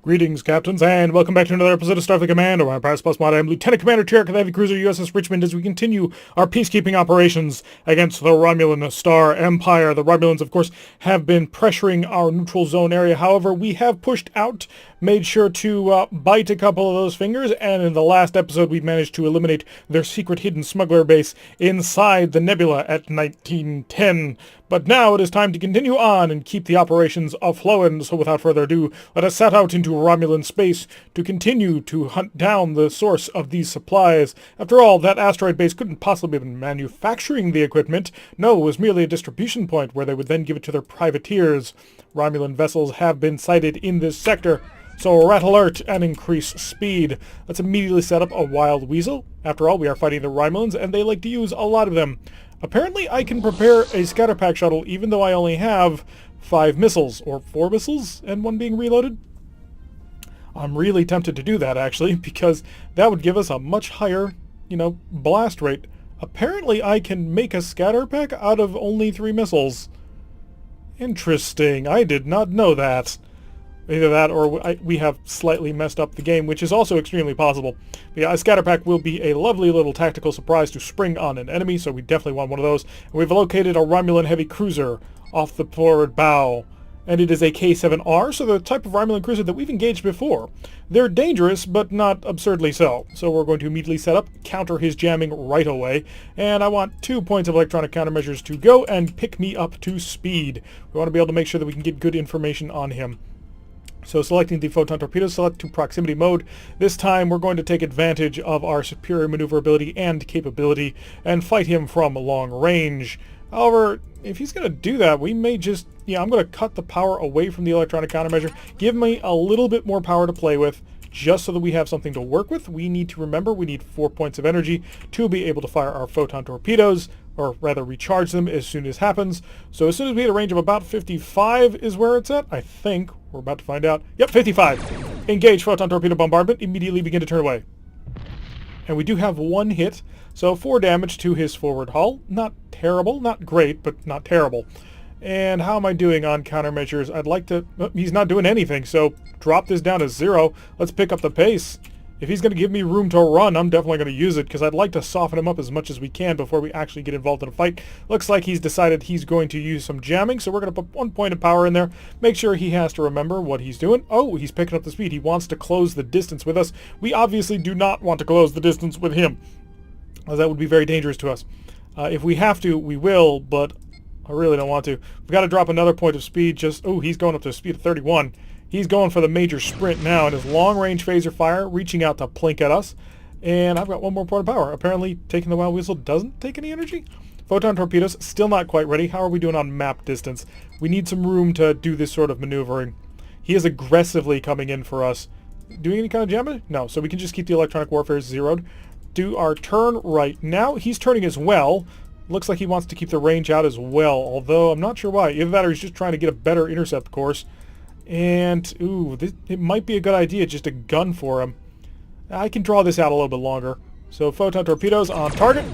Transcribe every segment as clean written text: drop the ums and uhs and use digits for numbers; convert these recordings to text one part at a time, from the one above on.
Greetings, Captains, and welcome back to another episode of Starfleet Command, Orion Pirates Plus Mod. I'm Lieutenant Commander Cherrick of the Heavy Cruiser USS Richmond as we continue our peacekeeping operations against the Romulan Star Empire. The Romulans, of course, have been pressuring our neutral zone area. However, we have pushed out, made sure to bite a couple of those fingers, and in the last episode we managed to eliminate their secret hidden smuggler base inside the nebula at 1910. But now it is time to continue on and keep the operations afloat, so without further ado, let us set out into Romulan space to continue to hunt down the source of these supplies. After all, that asteroid base couldn't possibly have been manufacturing the equipment. No, it was merely a distribution point where they would then give it to their privateers. Romulan vessels have been sighted in this sector, so rat alert and increase speed. Let's immediately set up a wild weasel. After all, we are fighting the Romulans, and they like to use a lot of them. Apparently, I can prepare a scatter pack shuttle even though I only have 5 missiles, or 4 missiles, and 1 being reloaded. I'm really tempted to do that, actually, because that would give us a much higher, blast rate. Apparently, I can make a scatter pack out of only 3 missiles. Interesting. I did not know that. Either that or we have slightly messed up the game, which is also extremely possible. But yeah, a scatter pack will be a lovely little tactical surprise to spring on an enemy, so we definitely want one of those. And we've located a Romulan heavy cruiser off the forward bow. And it is a K-7R, so the type of Romulan cruiser that we've engaged before. They're dangerous, but not absurdly so. So we're going to immediately set up, counter his jamming right away. And I want 2 points of electronic countermeasures to go and pick me up to speed. We want to be able to make sure that we can get good information on him. So selecting the photon torpedoes, select to proximity mode. This time we're going to take advantage of our superior maneuverability and capability and fight him from long range. However, if he's going to do that, we may just, I'm going to cut the power away from the electronic countermeasure. Give me a little bit more power to play with, just so that we have something to work with. We need to remember we need 4 points of energy to be able to fire our photon torpedoes, or rather recharge them as soon as happens. So as soon as we hit a range of about 55 is where it's at, I think. We're about to find out. Yep, 55. Engage photon torpedo bombardment. Immediately begin to turn away. And we do have 1 hit, so 4 damage to his forward hull. Not terrible, not great, but not terrible. And how am I doing on countermeasures? I'd like to... he's not doing anything, so drop this down to 0. Let's pick up the pace. If he's going to give me room to run, I'm definitely going to use it, because I'd like to soften him up as much as we can before we actually get involved in a fight. Looks like he's decided he's going to use some jamming, so we're going to put 1 point of power in there. Make sure he has to remember what he's doing. Oh, he's picking up the speed. He wants to close the distance with us. We obviously do not want to close the distance with him, as that would be very dangerous to us. If we have to, we will, but I really don't want to. We've got to drop another point of speed. Oh, he's going up to a speed of 31. He's going for the major sprint now, and his long-range phaser fire reaching out to plink at us. And I've got 1 more point of power. Apparently, taking the wild weasel doesn't take any energy. Photon torpedoes, still not quite ready. How are we doing on map distance? We need some room to do this sort of maneuvering. He is aggressively coming in for us. Doing any kind of jamming? No, so we can just keep the electronic warfare zeroed. Do our turn right now. He's turning as well. Looks like he wants to keep the range out as well, although I'm not sure why. Either that or he's just trying to get a better intercept course. And, ooh, it might be a good idea just to gun for him. I can draw this out a little bit longer. So, photon torpedoes on target.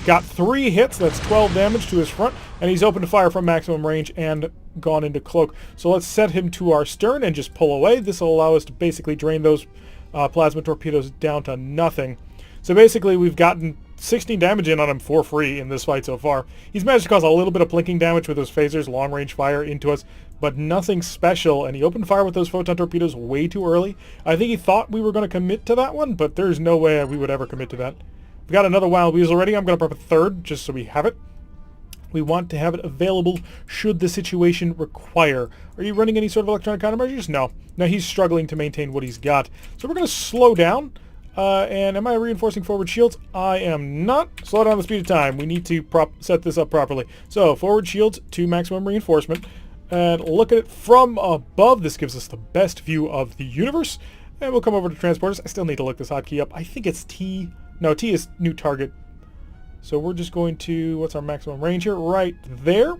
Got 3 hits, that's 12 damage to his front, and he's open to fire from maximum range and gone into cloak. So let's set him to our stern and just pull away. This will allow us to basically drain those plasma torpedoes down to nothing. So basically, we've gotten 16 damage in on him for free in this fight so far. He's managed to cause a little bit of blinking damage with those phasers, long-range fire into us, but nothing special, and he opened fire with those photon torpedoes way too early. I think he thought we were going to commit to that one, but there's no way we would ever commit to that. We've got another wild weasel ready. I'm going to prep a 3rd just so we have it. We want to have it available should the situation require. Are you running any sort of electronic countermeasures? No. No, he's struggling to maintain what he's got. So we're going to slow down. And am I reinforcing forward shields? I am not. Slow down the speed of time. We need to set this up properly. So forward shields to maximum reinforcement. And look at it from above. This gives us the best view of the universe. And we'll come over to transporters. I still need to look this hotkey up. I think it's T. No, T is new target. So we're just going to, what's our maximum range here? Right there.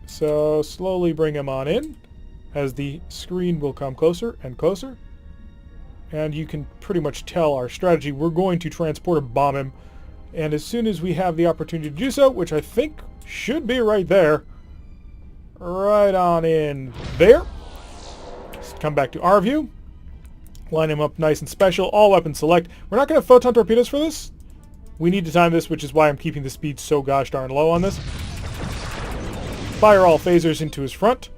So slowly bring him on in as the screen will come closer and closer. And you can pretty much tell our strategy. We're going to transporter bomb him. And as soon as we have the opportunity to do so, which I think should be right there, right on in there. come back to our view. Line him up nice and special. All weapons select. We're not going to have photon torpedoes for this. We need to time this, which is why I'm keeping the speed so gosh darn low on this. Fire all phasers into his front.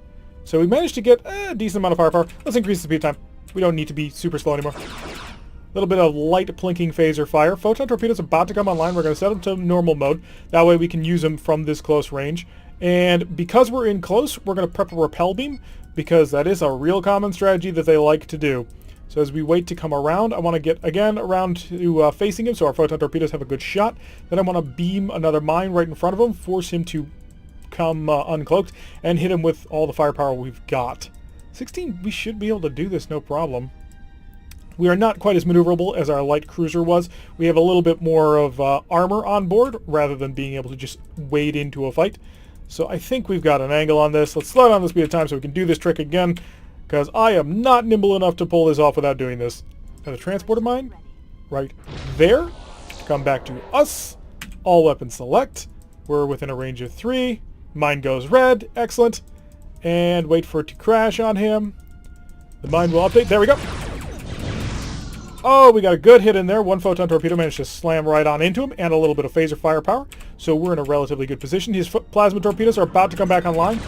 So we managed to get a decent amount of firepower. Let's increase the speed time. We don't need to be super slow anymore. A little bit of light plinking phaser fire. Photon torpedoes about to come online. We're going to set them to normal mode. That way we can use them from this close range. And because we're in close, we're going to prep a repel beam, because that is a real common strategy that they like to do. So as we wait to come around, I want to get, again, around to facing him so our photon torpedoes have a good shot. Then I want to beam another mine right in front of him, force him to come uncloaked, and hit him with all the firepower we've got. 16, we should be able to do this no problem. We are not quite as maneuverable as our light cruiser was. We have a little bit more of armor on board, rather than being able to just wade into a fight. So I think we've got an angle on this. Let's slow down the speed of time so we can do this trick again, because I am not nimble enough to pull this off without doing this. And a transporter mine right there. Come back to us. All weapons select. We're within a range of 3. Mine goes red. Excellent. And wait for it to crash on him. The mine will update. There we go. Oh, we got a good hit in there. One photon torpedo managed to slam right on into him, and a little bit of phaser firepower. So we're in a relatively good position. His plasma torpedoes are about to come back online.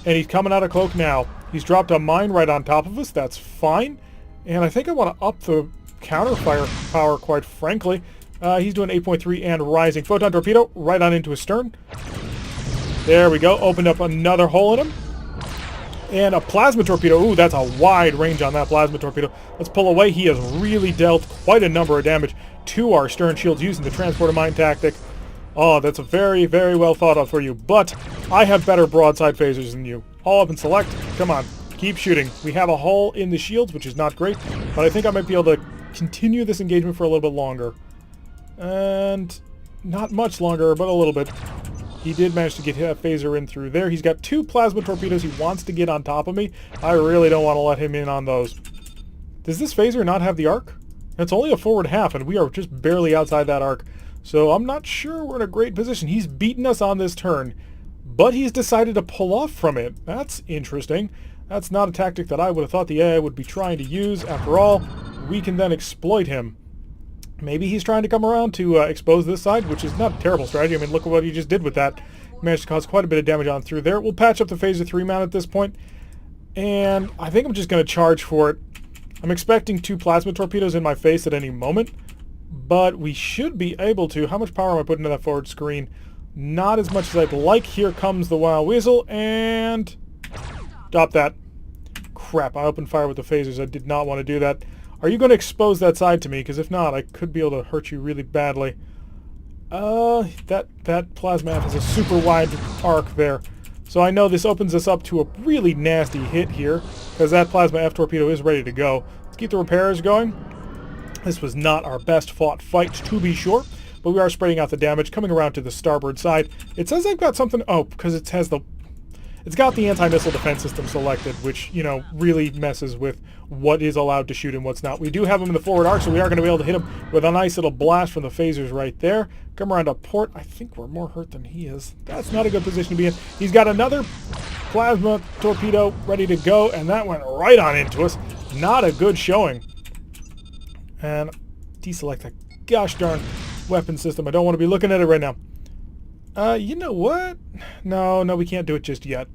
And he's coming out of cloak now. He's dropped a mine right on top of us. That's fine. And I think I want to up the counter firepower, quite frankly. He's doing 8.3 and rising. Photon torpedo right on into his stern. There we go. Opened up another hole in him. And a plasma torpedo. Ooh, that's a wide range on that plasma torpedo. Let's pull away. He has really dealt quite a number of damage to our stern shields using the transporter mine tactic. Oh, that's a very, very well thought of for you. But I have better broadside phasers than you. All up and select. Come on. Keep shooting. We have a hole in the shields, which is not great. But I think I might be able to continue this engagement for a little bit longer. And not much longer, but a little bit. He did manage to get a phaser in through there. He's got 2 plasma torpedoes. He wants to get on top of me. I really don't want to let him in on those. Does this phaser not have the arc? It's only a forward half, and we are just barely outside that arc. So I'm not sure we're in a great position. He's beaten us on this turn, but he's decided to pull off from it. That's interesting. That's not a tactic that I would have thought the AI would be trying to use. After all, we can then exploit him. Maybe he's trying to come around to expose this side, which is not a terrible strategy. I mean, look at what he just did with that. He managed to cause quite a bit of damage on through there. We'll patch up the phaser 3 mount at this point, and I think I'm just going to charge for it. I'm expecting 2 plasma torpedoes in my face at any moment, but we should be able to. How much power am I putting into that forward screen? Not as much as I'd like. Here comes the wild weasel, and stop that. Crap, I opened fire with the phasers. I did not want to do that. Are you going to expose that side to me? Because if not, I could be able to hurt you really badly. That plasma has a super wide arc there. So I know this opens us up to a really nasty hit here, because that plasma F torpedo is ready to go. Let's keep the repairs going. This was not our best fought fight, to be sure, but we are spreading out the damage, coming around to the starboard side. It says I've got something... Oh, because it has the... It's got the anti-missile defense system selected, which, you know, really messes with what is allowed to shoot and what's not. We do have him in the forward arc, so we are going to be able to hit him with a nice little blast from the phasers right there. Come around to port. I think we're more hurt than he is. That's not a good position to be in. He's got another plasma torpedo ready to go, and that went right on into us. Not a good showing. And deselect that gosh darn weapon system. I don't want to be looking at it right now. You know what? No, we can't do it just yet.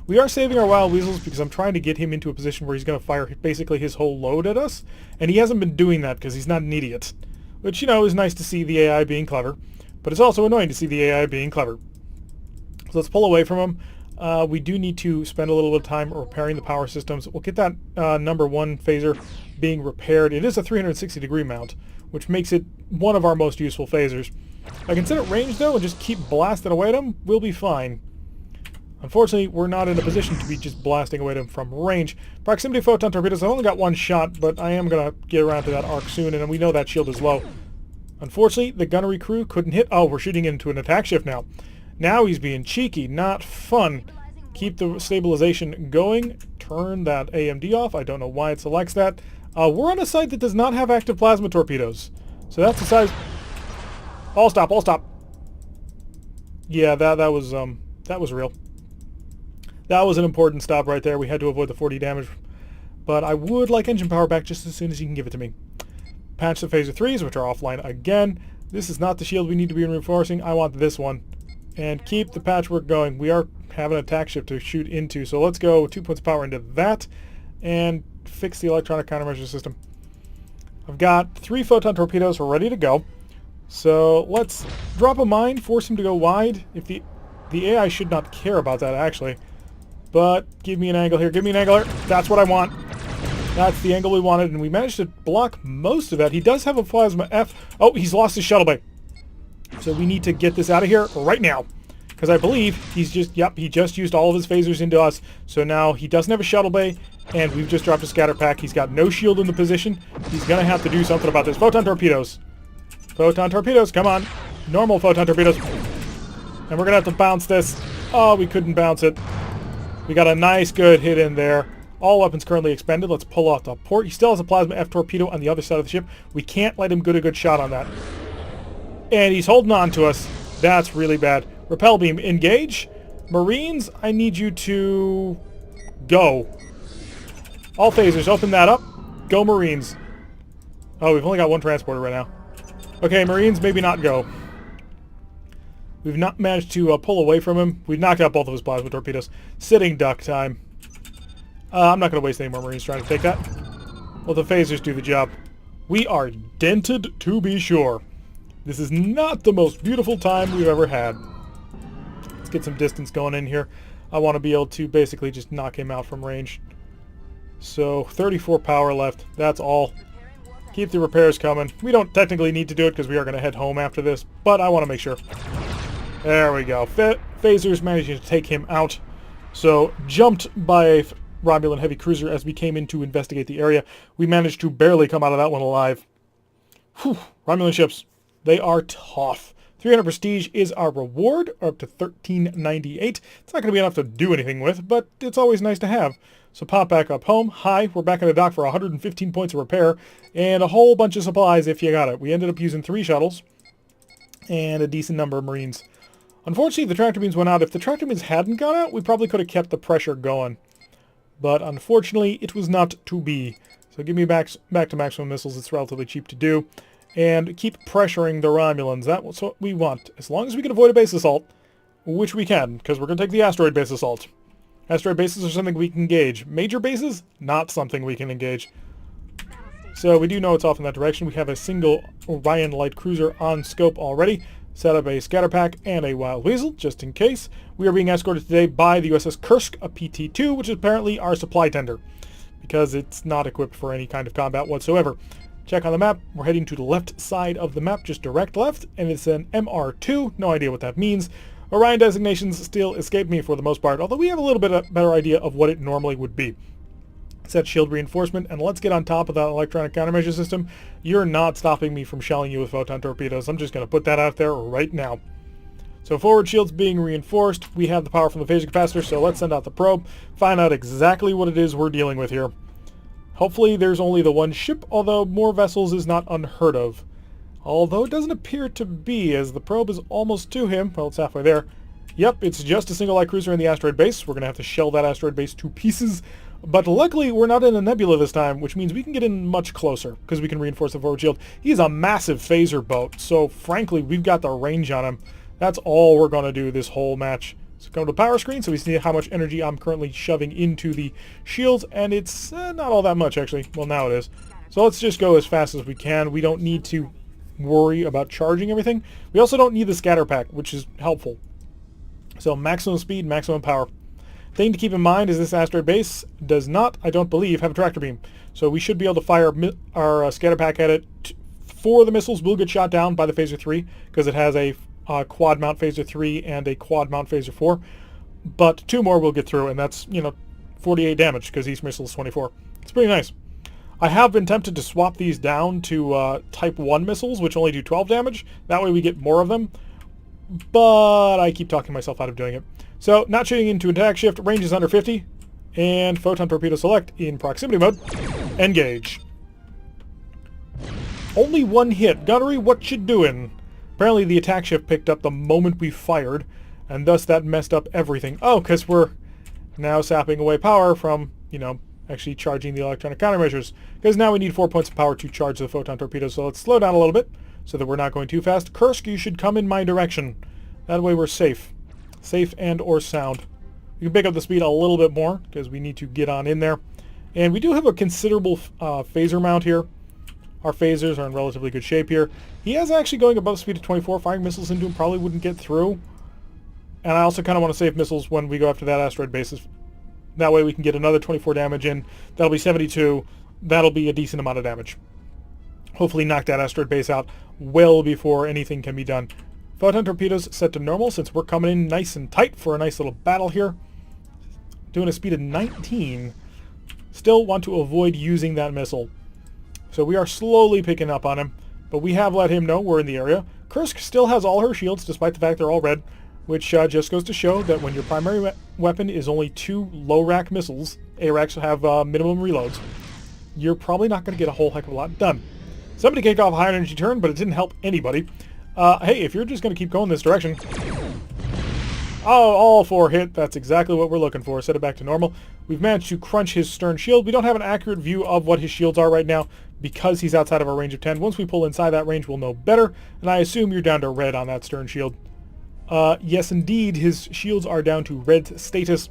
We are saving our wild weasels because I'm trying to get him into a position where he's going to fire basically his whole load at us. And he hasn't been doing that because he's not an idiot. Which, you know, is nice to see the AI being clever. But it's also annoying to see the AI being clever. So let's pull away from him. We do need to spend a little bit of time repairing the power systems. We'll get that number 1 phaser being repaired. It is a 360-degree mount, which makes it one of our most useful phasers. If I can set it range, though, and just keep blasting away at him, we'll be fine. Unfortunately, we're not in a position to be just blasting away at him from range. Proximity photon torpedoes, I've only got 1 shot, but I am going to get around to that arc soon, and we know that shield is low. Unfortunately, the gunnery crew couldn't hit. Oh, we're shooting into an attack shift now. Now he's being cheeky, not fun. Keep the stabilization going. Turn that AMD off. I don't know why it selects that. We're on a site that does not have active plasma torpedoes. So that's the size... All stop, all stop. Yeah, that was real. That was an important stop right there. We had to avoid the 40 damage. but I would like engine power back just as soon as you can give it to me. Patch the phaser 3s, which are offline again. This is not the shield we need to be reinforcing. I want this one. And keep the patchwork going. We are having an attack ship to shoot into, so let's go 2 points of power into that and fix the electronic countermeasure system. I've got 3 photon torpedoes ready to go. So let's drop a mine, force him to go wide. If the AI should not care about that, actually. But give me an angle here. Give me an angle here. That's what I want. That's the angle we wanted, and we managed to block most of that. He does have a plasma F. Oh, he's lost his shuttle bay. So we need to get this out of here right now. Because I believe he's just, yep, he just used all of his phasers into us. So now he doesn't have a shuttle bay, and we've just dropped a scatter pack. He's got no shield in the position. He's going to have to do something about this. Photon torpedoes. Photon torpedoes, come on. Normal photon torpedoes. And we're going to have to bounce this. Oh, we couldn't bounce it. We got a nice, good hit in there. All weapons currently expended. Let's pull off the port. He still has a plasma F torpedo on the other side of the ship. We can't let him get a good shot on that. And he's holding on to us. That's really bad. Repel beam, engage. Marines, I need you to go. All phasers, open that up. Go Marines. Oh, we've only got one transporter right now. Okay, Marines, maybe not go. We've not managed to pull away from him. We've knocked out both of his plasma torpedoes. Sitting duck time. I'm not going to waste any more Marines trying to take that. Well, the phasers do the job. We are dented to be sure. This is not the most beautiful time we've ever had. Let's get some distance going in here. I want to be able to basically just knock him out from range. So 34 power left. That's all. Keep the repairs coming. We don't technically need to do it because we are going to head home after this, but I want to make sure. There we go. Phasers managing to take him out. So jumped by a Romulan heavy cruiser as we came in to investigate the area. We managed to barely come out of that one alive. Whew. Romulan ships. They are tough. 300 prestige is our reward, up to 1398. It's not going to be enough to do anything with, but it's always nice to have. So pop back up home. Hi, we're back in the dock for 115 points of repair and a whole bunch of supplies if you got it. We ended up using 3 shuttles and a decent number of Marines. Unfortunately, the tractor beams went out. If the tractor beams hadn't gone out, we probably could have kept the pressure going. But unfortunately, it was not to be. So give me back to maximum missiles. It's relatively cheap to do. And keep pressuring the Romulans. That's what we want. As long as we can avoid a base assault, which we can, because we're going to take the asteroid base assault. Asteroid bases are something we can engage. Major bases, not something we can engage. So we do know it's off in that direction. We have a single Orion light cruiser on scope already. Set up a scatter pack and a Wild Weasel, just in case. We are being escorted today by the USS Kursk, a PT-2, which is apparently our supply tender, because it's not equipped for any kind of combat whatsoever. Check on the map. We're heading to the left side of the map, just direct left, and it's an MR2. No idea what that means. Orion designations still escape me for the most part, although we have a little bit of better idea of what it normally would be. Set shield reinforcement, and let's get on top of that electronic countermeasure system. You're not stopping me from shelling you with photon torpedoes. I'm just going to put that out there right now. So forward shields being reinforced. We have the power from the phaser capacitor, so let's send out the probe, find out exactly what it is we're dealing with here. Hopefully there's only the one ship, although more vessels is not unheard of. Although it doesn't appear to be, as the probe is almost to him. Well, it's halfway there. Yep, it's just a single light cruiser in the asteroid base. We're going to have to shell that asteroid base to pieces. But luckily, we're not in a nebula this time, which means we can get in much closer, because we can reinforce the forward shield. He's a massive phaser boat, so frankly, we've got the range on him. That's all we're going to do this whole match. So come to the power screen so we see how much energy I'm currently shoving into the shields, and it's not all that much, actually. Well, now it is. So let's just go as fast as we can. We don't need to worry about charging everything. We also don't need the scatter pack, which is helpful. So maximum speed, maximum power. Thing to keep in mind is this asteroid base does not, I don't believe, have a tractor beam. So we should be able to fire our scatter pack at it. 4 of the missiles will get shot down by the Phaser 3, because it has a quad mount Phaser 3 and a quad mount Phaser 4. But 2 more will get through, and that's, 48 damage, because each missile is 24. It's pretty nice. I have been tempted to swap these down to Type 1 missiles, which only do 12 damage. That way we get more of them. But I keep talking myself out of doing it. So, not shooting into attack shift, range is under 50, and photon torpedo select in proximity mode. Engage. Only 1 hit. Gunnery, what you doing? Apparently the attack shift picked up the moment we fired, and thus that messed up everything. Oh, because we're now sapping away power from, actually charging the electronic countermeasures, because now we need 4 points of power to charge the photon torpedoes. So let's slow down a little bit so that we're not going too fast. Kursk, you should come in my direction. That way we're safe. Safe and or sound. We can pick up the speed a little bit more because we need to get on in there. And we do have a considerable phaser mount here. Our phasers are in relatively good shape here. He is actually going above speed of 24. Firing missiles into him probably wouldn't get through. And I also kind of want to save missiles when we go after that asteroid basis. That way we can get another 24 damage in. That'll be 72. That'll be a decent amount of damage. Hopefully knock that asteroid base out well before anything can be done. Photon torpedoes set to normal since we're coming in nice and tight for a nice little battle here. Doing a speed of 19. Still want to avoid using that missile. So we are slowly picking up on him, but we have let him know we're in the area. Kursk still has all her shields despite the fact they're all red, which just goes to show that when your primary weapon is only 2 low-rack missiles, ARACs have minimum reloads, you're probably not going to get a whole heck of a lot done. Somebody kicked off a high-energy turn, but it didn't help anybody. Hey, if you're just going to keep going this direction... Oh, all 4 hit. That's exactly what we're looking for. Set it back to normal. We've managed to crunch his stern shield. We don't have an accurate view of what his shields are right now because he's outside of our range of 10. Once we pull inside that range, we'll know better. And I assume you're down to red on that stern shield. Yes, indeed, his shields are down to red status.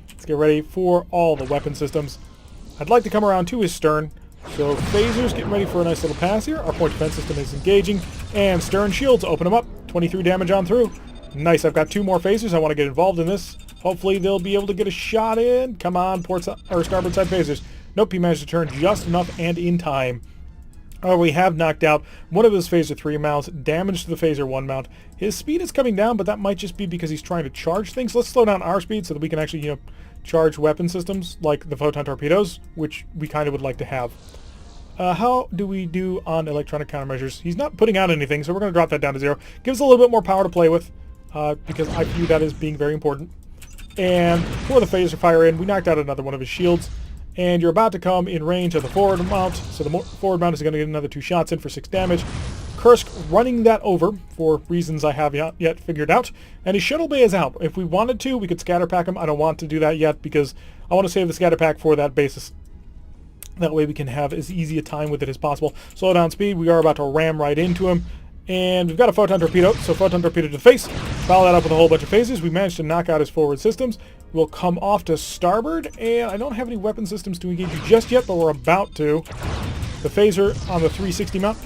Let's get ready for all the weapon systems. I'd like to come around to his stern. So phasers getting ready for a nice little pass here. Our point defense system is engaging. And stern shields, open them up. 23 damage on through. Nice, I've got 2 more phasers. I want to get involved in this. Hopefully they'll be able to get a shot in. Come on, port or starboard side phasers. Nope, he managed to turn just enough and in time. Oh, we have knocked out one of his phaser 3 mounts, damage to the phaser 1 mount. His speed is coming down, but that might just be because he's trying to charge things. Let's slow down our speed so that we can actually, charge weapon systems like the photon torpedoes, which we kind of would like to have. How do we do on electronic countermeasures? He's not putting out anything, so we're going to drop that down to 0. Gives a little bit more power to play with. Because I view that as being very important. And for the phaser fire in, we knocked out another one of his shields. And you're about to come in range of the forward mount, so the forward mount is going to get another 2 shots in for 6 damage. Kursk running that over for reasons I have not yet figured out. And his shuttle bay is out. If we wanted to, we could scatter pack him. I don't want to do that yet because I want to save the scatter pack for that basis. That way we can have as easy a time with it as possible. Slow down speed. We are about to ram right into him. And we've got a photon torpedo, so photon torpedo to the face. Follow that up with a whole bunch of phasers. We managed to knock out his forward systems. We'll come off to starboard, and I don't have any weapon systems to engage you just yet, but we're about to. The phaser on the 360 mount,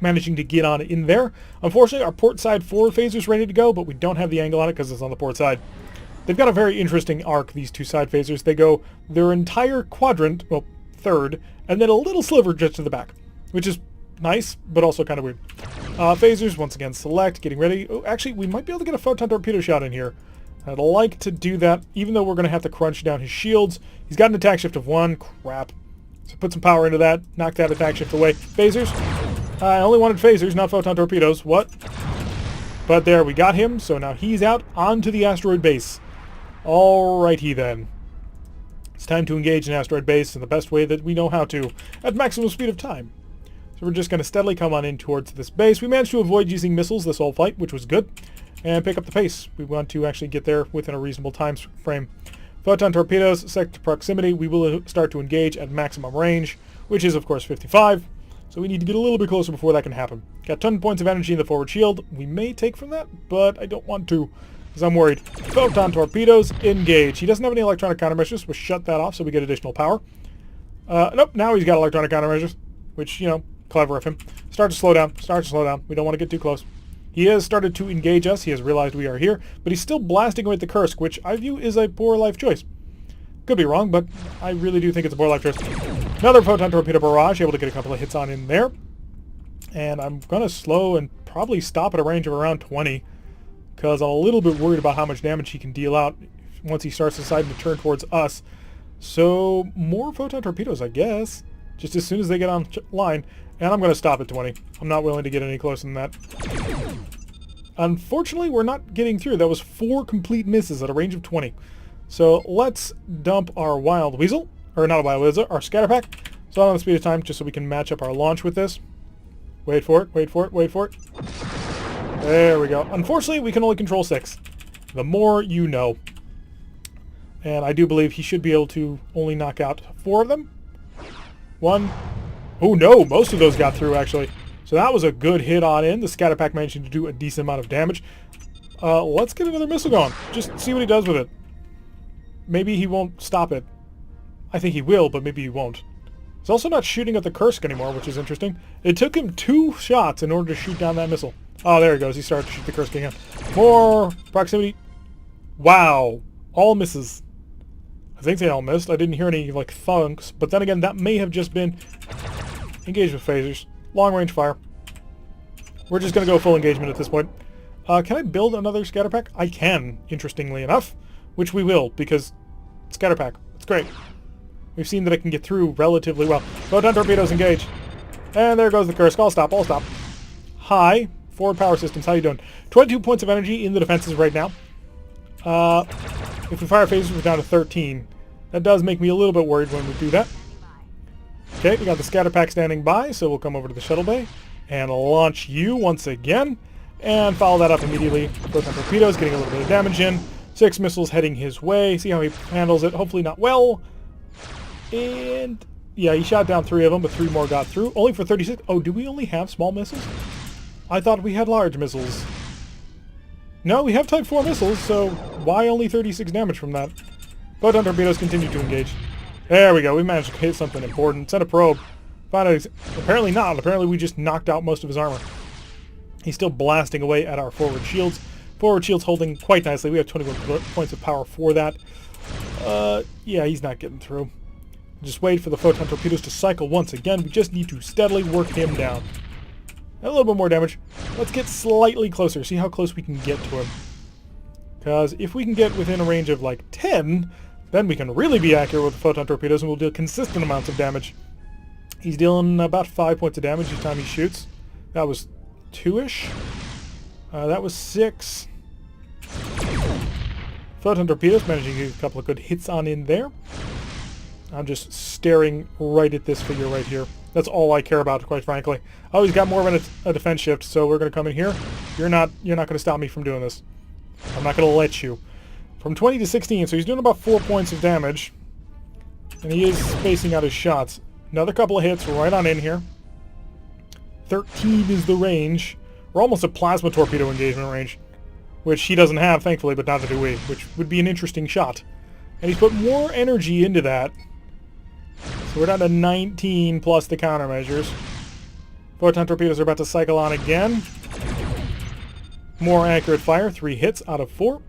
managing to get on in there. Unfortunately, our port side forward phaser is ready to go, but we don't have the angle on it because it's on the port side. They've got a very interesting arc, these 2 side phasers. They go their entire quadrant, well, third, and then a little sliver just to the back, which is nice, but also kind of weird. Phasers, once again, select, getting ready. Oh, actually, we might be able to get a photon torpedo shot in here. I'd like to do that, even though we're going to have to crunch down his shields. He's got an attack shift of 1. Crap. So put some power into that. Knock that attack shift away. Phasers. I only wanted phasers, not photon torpedoes. What? But there, we got him. So now he's out onto the asteroid base. Alrighty then. It's time to engage an asteroid base in the best way that we know how to, at maximum speed of time. So we're just going to steadily come on in towards this base. We managed to avoid using missiles this whole fight, which was good, and pick up the pace. We want to actually get there within a reasonable time frame. Photon torpedoes, set to proximity. We will start to engage at maximum range, which is, of course, 55. So we need to get a little bit closer before that can happen. Got 10 points of energy in the forward shield. We may take from that, but I don't want to, because I'm worried. Photon torpedoes, engage. He doesn't have any electronic countermeasures. We'll shut that off so we get additional power. Nope, now he's got electronic countermeasures, which, clever of him. Start to slow down. We don't want to get too close. He has started to engage us. He has realized we are here, but he's still blasting away at the Kursk, which I view is a poor life choice. Could be wrong, but I really do think it's a poor life choice. Another photon torpedo barrage, able to get a couple of hits on in there. And I'm going to slow and probably stop at a range of around 20, because I'm a little bit worried about how much damage he can deal out once he starts deciding to turn towards us. So, more photon torpedoes, I guess, just as soon as they get on line. And I'm going to stop at 20. I'm not willing to get any closer than that. Unfortunately, we're not getting through. That was 4 complete misses at a range of 20. So let's dump our Wild Weasel. Or not a Wild Weasel, our Scatter Pack. So on the speed of time, just so we can match up our launch with this. Wait for it, wait for it, wait for it. There we go. Unfortunately, we can only control 6. The more you know. And I do believe he should be able to only knock out 4 of them. 1. Oh no, most of those got through actually. So that was a good hit on in. The scatter pack managing to do a decent amount of damage. Let's get another missile going. Just see what he does with it. Maybe he won't stop it. I think he will, but maybe he won't. He's also not shooting at the Kursk anymore, which is interesting. It took him 2 shots in order to shoot down that missile. Oh, there he goes. He started to shoot the Kursk again. More proximity. Wow. All misses. I think they all missed. I didn't hear any, like, thunks. But then again, that may have just been engaged with phasers. Long-range fire. We're just going to go full engagement at this point. Can I build another scatter pack? I can, interestingly enough. Which we will, because scatter pack. It's great. We've seen that it can get through relatively well. Photon torpedoes engage. And there goes the Kursk. I'll stop. I'll stop. Hi. Forward power systems. How you doing? 22 points of energy in the defenses right now. If we fire phasers, we're down to 13. That does make me a little bit worried when we do that. Okay, we got the scatter pack standing by, so we'll come over to the shuttle bay and launch you once again. And follow that up immediately. Photon torpedoes getting a little bit of damage in. 6 missiles heading his way. See how he handles it. Hopefully not well. And yeah, he shot down 3 of them, but 3 more got through. Only for 36. Oh, do we only have small missiles? I thought we had large missiles. No, we have Type 4 missiles, so why only 36 damage from that? Photon torpedoes continue to engage. There we go. We managed to hit something important. Send a probe. Found out apparently not. Apparently we just knocked out most of his armor. He's still blasting away at our forward shields. Forward shields holding quite nicely. We have 21 points of power for that. Yeah, he's not getting through. Just wait for the photon torpedoes to cycle once again. We just need to steadily work him down. A little bit more damage. Let's get slightly closer. See how close we can get to him. Because if we can get within a range of like 10, then we can really be accurate with the photon torpedoes and we'll deal consistent amounts of damage. He's dealing about 5 points of damage each time he shoots. That was 2-ish. That was 6. Photon torpedoes managing to get a couple of good hits on in there. I'm just staring right at this figure right here. That's all I care about, quite frankly. Oh, he's got more of a defense shift, so we're going to come in here. You're not going to stop me from doing this. I'm not going to let you. From 20 to 16, so he's doing about 4 points of damage. And he is spacing out his shots. Another couple of hits right on in here. 13 is the range. We're almost at plasma torpedo engagement range, which he doesn't have, thankfully, but neither do we, which would be an interesting shot. And he's put more energy into that. So we're down to 19 plus the countermeasures. Photon torpedoes are about to cycle on again. More accurate fire, 3 hits out of 4.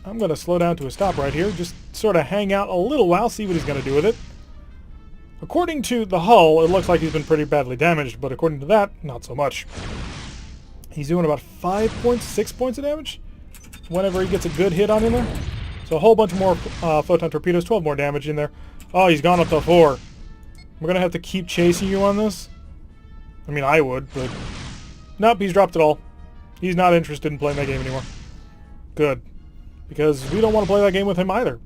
I'm going to slow down to a stop right here. Just sort of hang out a little while, see what he's going to do with it. According to the hull, it looks like he's been pretty badly damaged, but according to that, not so much. He's doing about 5 points, 6 points of damage whenever he gets a good hit on in there. So a whole bunch more photon torpedoes, 12 more damage in there. Oh, he's gone up to 4. We're going to have to keep chasing you on this. I mean, I would, but... Nope, he's dropped it all. He's not interested in playing that game anymore. Good. Because we don't want to play that game with him either.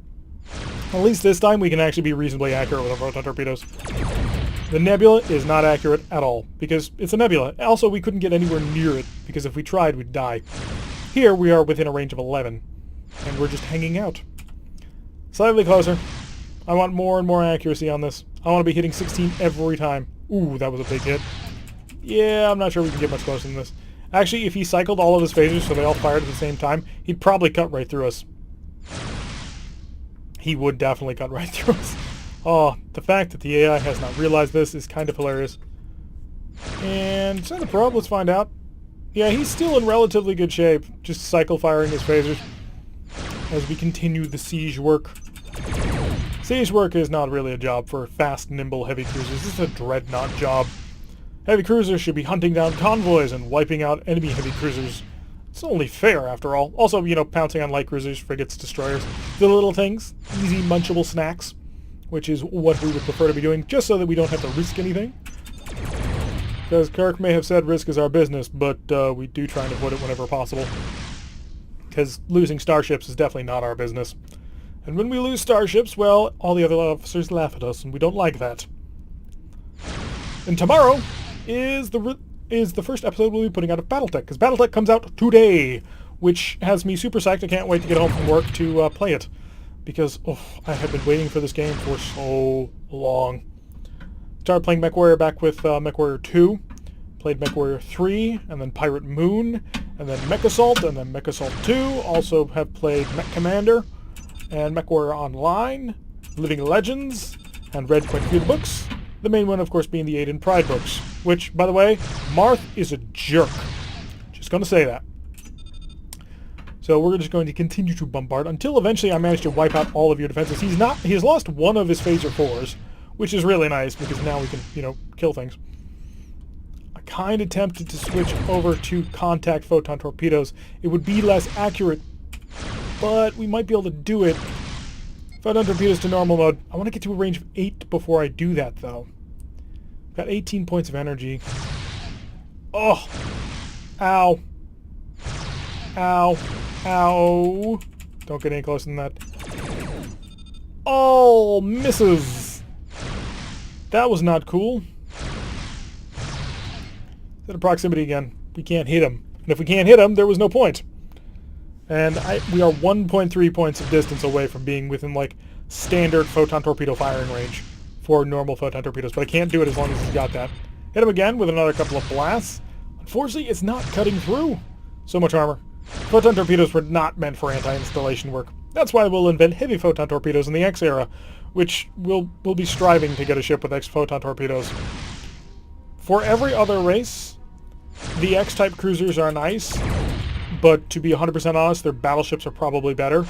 At least this time we can actually be reasonably accurate with our photon torpedoes. The nebula is not accurate at all, because it's a nebula. Also, we couldn't get anywhere near it, because if we tried, we'd die. Here, we are within a range of 11, and we're just hanging out. Slightly closer. I want more and more accuracy on this. I want to be hitting 16 every time. Ooh, that was a big hit. Yeah, I'm not sure we can get much closer than this. Actually, if he cycled all of his phasers so they all fired at the same time, he'd probably cut right through us. He would definitely cut right through us. Oh, the fact that the AI has not realized this is kind of hilarious. And send the probe, let's find out. Yeah, he's still in relatively good shape, just cycle firing his phasers as we continue the siege work. Siege work is not really a job for fast, nimble heavy cruisers. This is a dreadnought job. Heavy cruisers should be hunting down convoys and wiping out enemy heavy cruisers. It's only fair, after all. Also, you know, pouncing on light cruisers, frigates, destroyers. The little things. Easy, munchable snacks. Which is what we would prefer to be doing, just so that we don't have to risk anything. Because Kirk may have said risk is our business, but we do try and avoid it whenever possible. Because losing starships is definitely not our business. And when we lose starships, well, all the other officers laugh at us, and we don't like that. And tomorrow is the first episode we'll be putting out of Battletech, because Battletech comes out today. which has me super psyched. I can't wait to get home from work to play it, because I have been waiting for this game for so long. Started playing MechWarrior back with MechWarrior 2, played MechWarrior 3, and then Pirate Moon, and then Mech Assault, and then Mech Assault 2. Also have played Mech Commander, and MechWarrior Online, Living Legends, and read quite a few of the books. The main one, of course, being the Aiden Pride books, which, by the way, Marth is a jerk. Just going to say that. So we're just going to continue to bombard until eventually I manage to wipe out all of your defenses. He has lost one of his phaser 4s, which is really nice because now we can, kill things. I kind of tempted to switch over to contact photon torpedoes. It would be less accurate, but we might be able to do it. Photon torpedoes to normal mode. I want to get to a range of 8 before I do that, though. Got 18 points of energy. Oh! Ow. Ow. Ow. Don't get any closer than that. Oh, misses! That was not cool. Set of proximity again. We can't hit him. And if we can't hit him, there was no point. And we are 1.3 points of distance away from being within, standard photon torpedo firing range for normal photon torpedoes. But I can't do it as long as he's got that. Hit him again with another couple of blasts. Unfortunately, it's not cutting through. So much armor. Photon torpedoes were not meant for anti-installation work. That's why we'll invent heavy photon torpedoes in the X era, which we'll be striving to get a ship with X photon torpedoes. For every other race, the X-type cruisers are nice, but to be 100% honest, their battleships are probably better,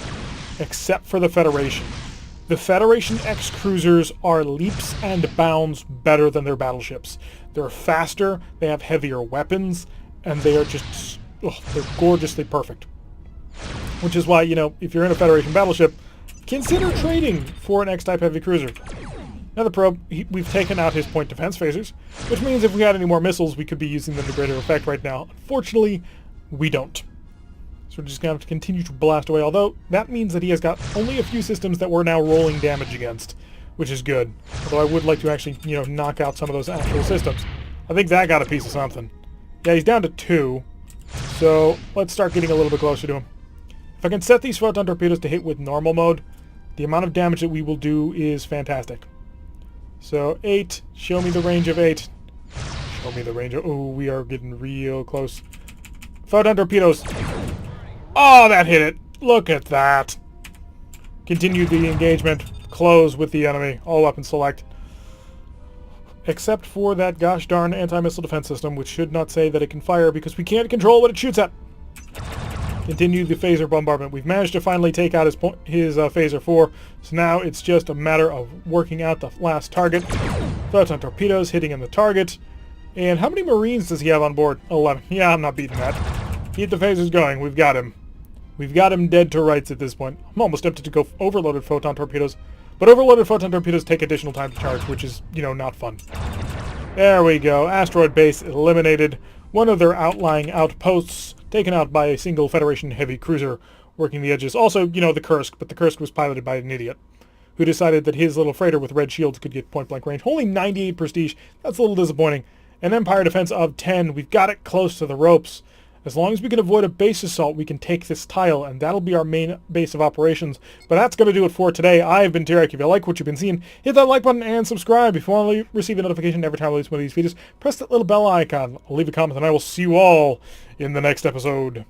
except for the Federation. The Federation X cruisers are leaps and bounds better than their battleships. They're faster, they have heavier weapons, and they are just, they're gorgeously perfect. Which is why, if you're in a Federation battleship, consider trading for an X-type heavy cruiser. Another probe, we've taken out his point defense phasers, which means if we had any more missiles, we could be using them to greater effect right now. Unfortunately, we don't. So we're just going to have to continue to blast away, although that means that he has got only a few systems that we're now rolling damage against, which is good. Although I would like to actually, knock out some of those actual systems. I think that got a piece of something. Yeah, he's down to 2, so let's start getting a little bit closer to him. If I can set these photon torpedoes to hit with normal mode, the amount of damage that we will do is fantastic. So 8, show me the range of 8. Show me the range of... Oh, we are getting real close. Photon torpedoes. Oh, that hit it. Look at that. Continue the engagement. Close with the enemy. All weapons select. Except for that gosh darn anti-missile defense system, which should not say that it can fire because we can't control what it shoots at. Continue the phaser bombardment. We've managed to finally take out his phaser 4, so now it's just a matter of working out the last target. Photon torpedoes hitting in the target. And how many Marines does he have on board? 11. Yeah, I'm not beating that. Keep the phasers going. We've got him. We've got him dead to rights at this point. I'm almost tempted to go overloaded photon torpedoes, but overloaded photon torpedoes take additional time to charge, which is, not fun. There we go. Asteroid base eliminated. One of their outlying outposts taken out by a single Federation heavy cruiser working the edges. Also, the Kursk, but the Kursk was piloted by an idiot who decided that his little freighter with red shields could get point-blank range. Only 98 prestige. That's a little disappointing. An Empire defense of 10. We've got it close to the ropes. As long as we can avoid a base assault, we can take this tile, and that'll be our main base of operations. But that's going to do it for today. I've been Tarek. If you like what you've been seeing, hit that like button and subscribe. If you want to receive a notification every time I release one of these videos, press that little bell icon. I'll leave a comment, and I will see you all in the next episode.